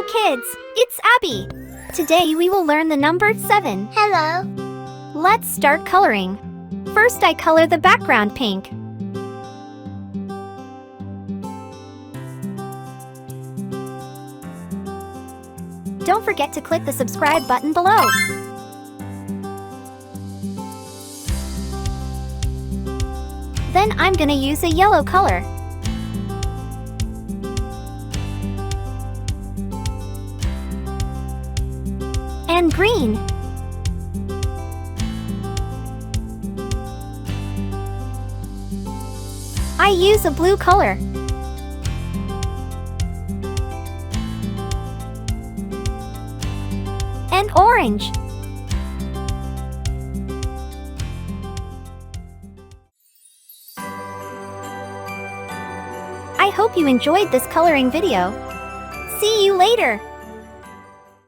Hello kids, it's Abby. Today we will learn the number 7. Hello. Let's start coloring. First I color the background pink. Don't forget to click the subscribe button below. Then I'm gonna use a yellow color. And green. I use a blue color. And orange. I hope you enjoyed this coloring video. See you later!